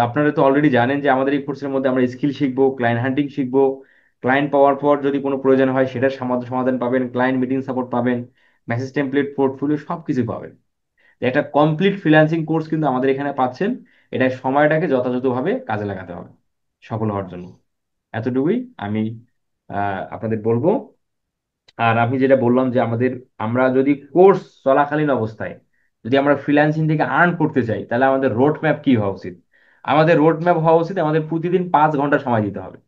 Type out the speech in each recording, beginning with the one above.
তো আপনারা তো অলরেডি জানেন যে আমাদের এই কোর্সের মধ্যে আমরা স্কিল শিখবো, ক্লায়েন্ট হান্টিং শিখবো, ক্লায়েন্ট পাওয়ার পর যদি কোনো প্রয়োজন হয় সেটার সমাধান পাবেন, ক্লায়েন্ট মিটিং সাপোর্ট পাবেন, মেসেজ টেমপ্লেট, পোর্টফোলিও সবকিছু পাবেন। একটা কমপ্লিট ফ্রিল্যান্সিং কোর্স কিন্তু আমাদের এখানে পাচ্ছেন। এটা সময়টাকে যথাযথভাবে কাজে লাগাতে হবে সফল হওয়ার জন্য। এতটুকুই আমি আপনাদের বলবো। আর আমি যেটা বললাম যে আমরা যদি কোর্স চলাকালীন অবস্থায় যদি আমরা ফ্রিল্যান্সিং থেকে আর্ন করতে চাই, তাহলে আমাদের রোড ম্যাপ কি হওয়া উচিত? আমাদের রোড ম্যাপ হওয়া উচিত আমাদের প্রতিদিন 5 ঘন্টা সময় দিতে হবে।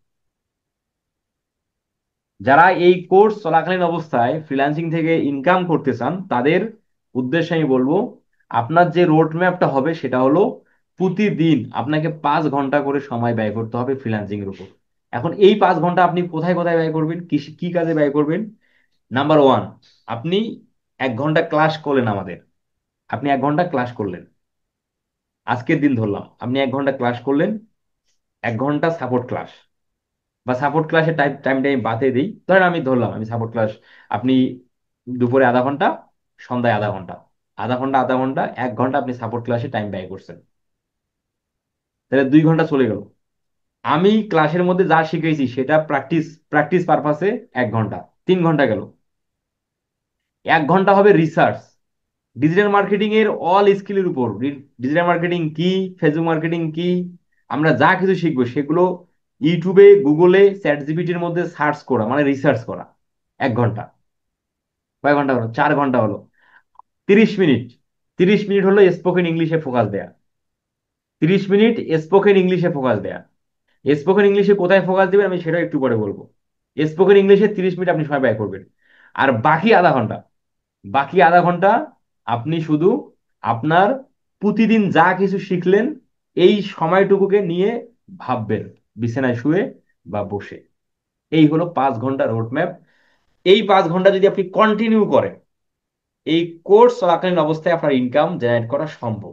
যারা এই কোর্স চলাকালীন অবস্থায় ফ্রিল্যান্সিং থেকে ইনকাম করতে চান তাদের উদ্দেশ্যে আমি বলবো, আপনার যে রোড ম্যাপটা হবে সেটা হলো প্রতিদিন আপনাকে 5 ঘন্টা করে সময় ব্যয় করতে হবে ফ্রিল্যান্সিং এর উপর। এখন এই 5 ঘন্টা আপনি কোথায় কোথায় ব্যয় করবেন, কি কি কাজে ব্যয় করবেন? নাম্বার ওয়ান, আপনি 1 ঘন্টা ক্লাস করলেন আমাদের। আপনি 1 ঘন্টা ক্লাস করলেন, আজকের দিন ধরলাম আপনি 1 ঘন্টা ক্লাস করলেন, 1 ঘন্টা সাপোর্ট ক্লাস, বা সাপোর্ট ক্লাসের টাইমটা আমি বাদে দিই, ধরেন আমি ধরলাম আমি সাপোর্ট ক্লাস, আপনি দুপুরে আধা ঘন্টা, সন্ধ্যায় আধা ঘন্টা, আধা ঘন্টা আধা ঘন্টা, 1 ঘন্টা আপনি সাপোর্ট ক্লাসে টাইম ব্যয় করছেন, তাহলে 2 ঘন্টা চলে গেল। আমি ক্লাসের মধ্যে যা শিখেছি সেটা প্র্যাকটিস প্র্যাকটিস পারপাসে 1 ঘন্টা, 3 ঘন্টা গেল। 1 ঘন্টা হবে রিসার্চ, ডিজিটাল মার্কেটিং এর অল স্কিলের উপর। ডিজিটাল মার্কেটিং কি, ফেসবুক মার্কেটিং কি, আমরা যা কিছু শিখবো সেগুলো ইউটিউবে, গুগলে, চ্যাট জিপিটির মধ্যে সার্চ করা, মানে রিসার্চ করা। 1 ঘন্টা। কয় ঘন্টা হলো? 4 ঘন্টা হলো। 30 মিনিট, 30 মিনিট হলো স্পোকেন ইংলিশে ফোকাস দেয়া। 30 মিনিট স্পোকেন ইংলিশে ফোকাস দেয়া। স্পোকেন ইংলিশে কোথায় ফোকাস দিবেন আমি সেটা একটু পরে বলবো। স্পোকেন ইংলিশে 30 মিনিট আপনি সময় ব্যয় করবেন। আর বাকি আধা ঘন্টা, বাকি আধা ঘন্টা আপনি শুধু আপনার প্রতিদিন যা কিছু শিখলেন এই সময়টুকুকে নিয়ে ভাববেন, বিছানায় শুয়ে বা বসে। এই হলো 5 ঘন্টা রোডম্যাপ। এই 5 ঘন্টা যদি আপনি কন্টিনিউ করেন, এই কোর্স চলাকালীন অবস্থায় আপনার ইনকাম জেনারেট করা সম্ভব।